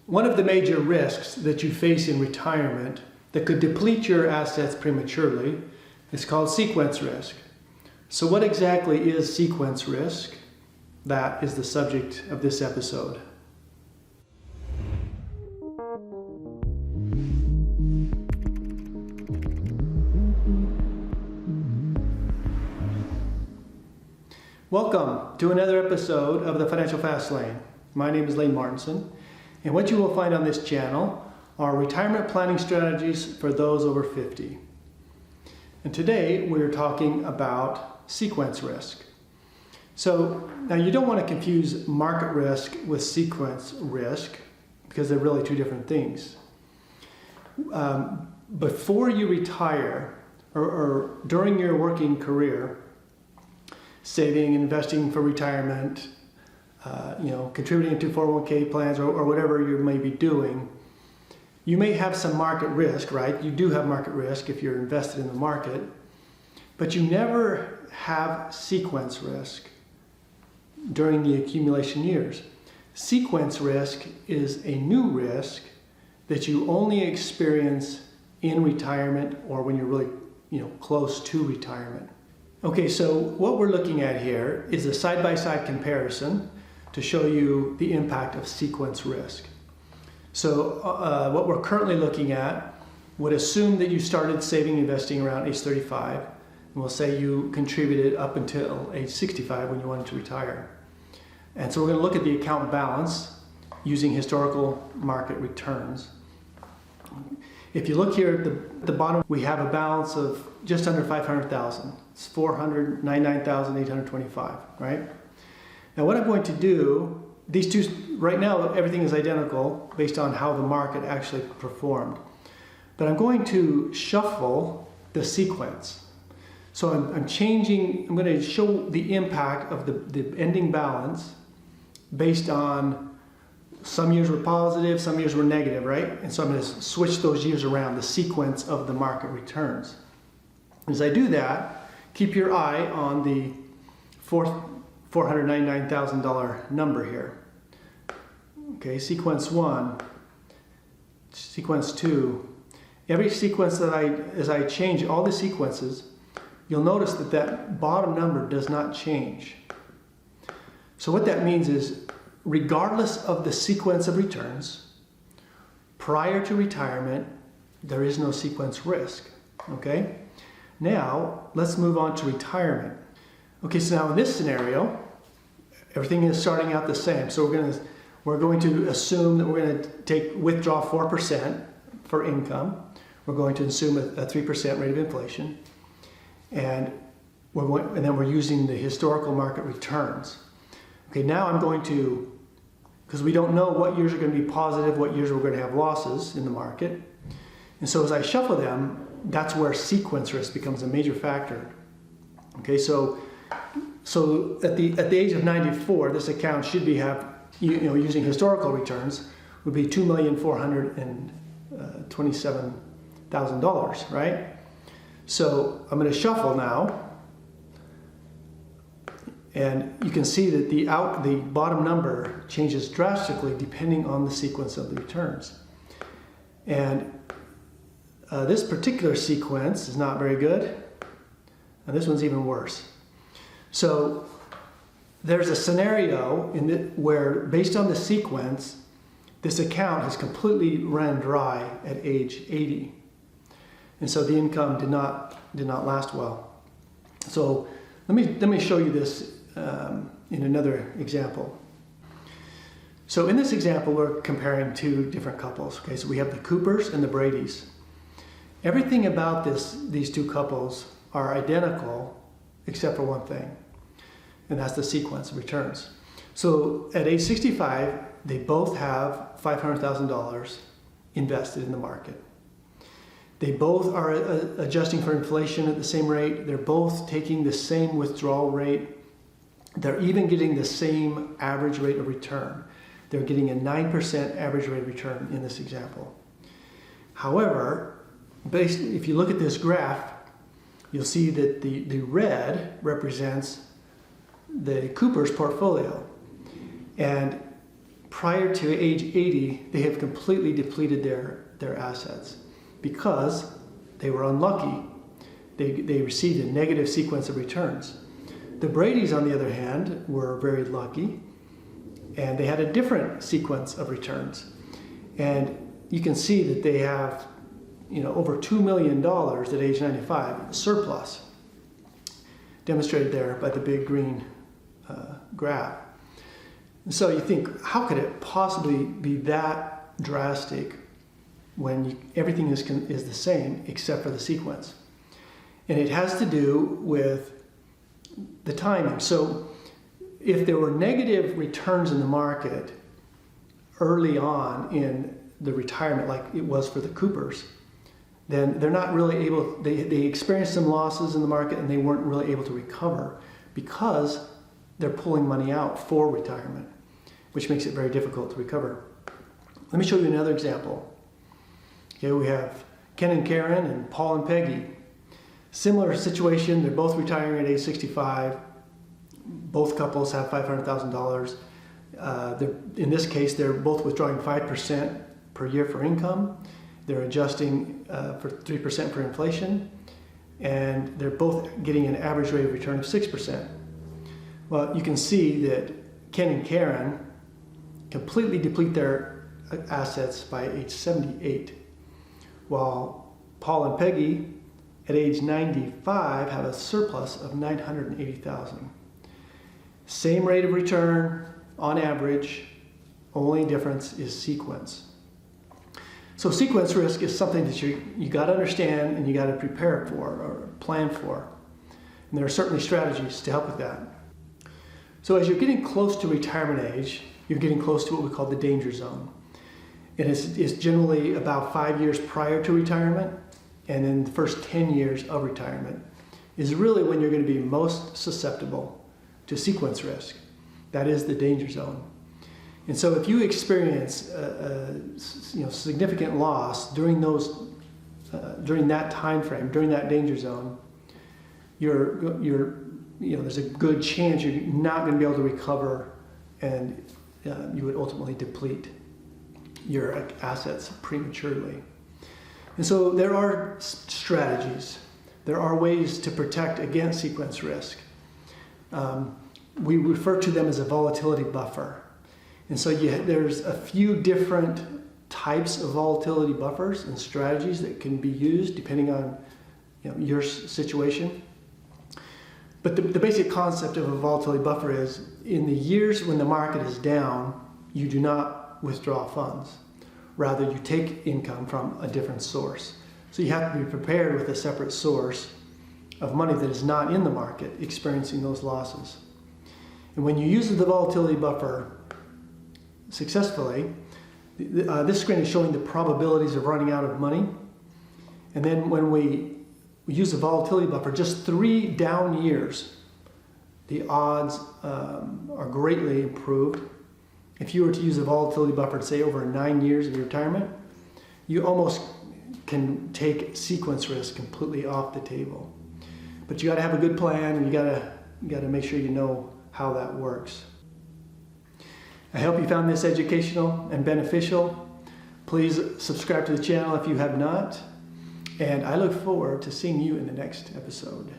One of the major risks that you face in retirement that could deplete your assets prematurely is called sequence risk. So what exactly is sequence risk? That is the subject of this episode. Welcome to another episode of the Financial Fast Lane. My name is Lane Martinson, and what you will find on this channel are retirement planning strategies for those over 50. And today we're talking about sequence risk. So now you don't want to confuse market risk with sequence risk because they're really two different things. Before you retire or during your working career, saving, investing for retirement, contributing to 401k plans or whatever you may be doing, you may have some market risk, right? You do have market risk if you're invested in the market, but you never have sequence risk during the accumulation years. Sequence risk is a new risk that you only experience in retirement or when you're really close to retirement. Okay, so what we're looking at here is a side-by-side comparison to show you the impact of sequence risk. So what we're currently looking at would assume that you started saving, investing around age 35, and we'll say you contributed up until age 65 when you wanted to retire. And so we're going to look at the account balance using historical market returns. If you look here at the bottom, we have a balance of just under 500,000. It's 499,825, right? Now what I'm going to do, these two, right now everything is identical based on how the market actually performed. But I'm going to shuffle the sequence. So I'm going to show the impact of the ending balance based on some years were positive, some years were negative, right? And so I'm going to switch those years around, the sequence of the market returns. As I do that, keep your eye on the $499,000 number here. Okay, sequence 1, sequence 2. Every sequence as I change all the sequences, you'll notice that bottom number does not change. So what that means is, regardless of the sequence of returns, prior to retirement, there is no sequence risk, okay? Now, let's move on to retirement. Okay, so now in this scenario, everything is starting out the same. So we're going to assume that we're going to withdraw 4% for income. We're going to assume a 3% rate of inflation. And then we're using the historical market returns. Okay, now I'm going to, because we don't know what years are going to be positive, what years we're going to have losses in the market. And so as I shuffle them, that's where sequence risk becomes a major factor. Okay, so at the age of 94, this account should be using historical returns would be $2,427,000, right? So I'm going to shuffle now. And you can see that the bottom number changes drastically depending on the sequence of the returns. And this particular sequence is not very good, and this one's even worse. So there's a scenario where, based on the sequence, this account has completely run dry at age 80. And so the income did not last well. So let me show you this in another example. So in this example, we're comparing two different couples. Okay, so we have the Coopers and the Bradys. Everything about these two couples are identical except for one thing, and that's the sequence of returns. So at age 65, they both have $500,000 invested in the market. They both are adjusting for inflation at the same rate. They're both taking the same withdrawal rate. They're even getting the same average rate of return. They're getting a 9% average rate of return in this example. However, if you look at this graph, you'll see that the red represents the Cooper's portfolio. And prior to age 80, they have completely depleted their assets because they were unlucky. They received a negative sequence of returns. The Brady's, on the other hand, were very lucky, and they had a different sequence of returns. And you can see that they have, over $2 million at age 95 surplus, demonstrated there by the big green graph. And so you think, how could it possibly be that drastic when everything is the same except for the sequence? And it has to do with the timing. So if there were negative returns in the market early on in the retirement, like it was for the Coopers, then they're not really able, they experienced some losses in the market and they weren't really able to recover because they're pulling money out for retirement, which makes it very difficult to recover. Let me show you another example. Okay, we have Ken and Karen and Paul and Peggy. Similar situation, they're both retiring at age 65. Both couples have $500,000. In this case, they're both withdrawing 5% per year for income. They're adjusting for 3% for inflation, and they're both getting an average rate of return of 6%. Well, you can see that Ken and Karen completely deplete their assets by age 78, while Paul and Peggy at age 95 have a surplus of $980,000. Same rate of return on average, only difference is sequence. So sequence risk is something that you got to understand and you got to prepare for or plan for. And there are certainly strategies to help with that. So as you're getting close to retirement age, you're getting close to what we call the danger zone. And it's generally about 5 years prior to retirement, and then the first 10 years of retirement is really when you're going to be most susceptible to sequence risk. That is the danger zone. And so if you experience significant loss during that time frame, during that danger zone, there's a good chance you're not going to be able to recover, and you would ultimately deplete your assets prematurely. And so there are strategies. There are ways to protect against sequence risk. We refer to them as a volatility buffer. And so there's a few different types of volatility buffers and strategies that can be used depending on your situation. But the basic concept of a volatility buffer is in the years when the market is down, you do not withdraw funds. Rather, you take income from a different source. So you have to be prepared with a separate source of money that is not in the market experiencing those losses. And when you use the volatility buffer successfully, this screen is showing the probabilities of running out of money. And then when we use the volatility buffer, just 3 down years, the odds are greatly improved. If you were to use a volatility buffer, say over 9 years of your retirement, you almost can take sequence risk completely off the table. But you got to have a good plan, and you got to make sure you know how that works. I hope you found this educational and beneficial. Please subscribe to the channel if you have not, and I look forward to seeing you in the next episode.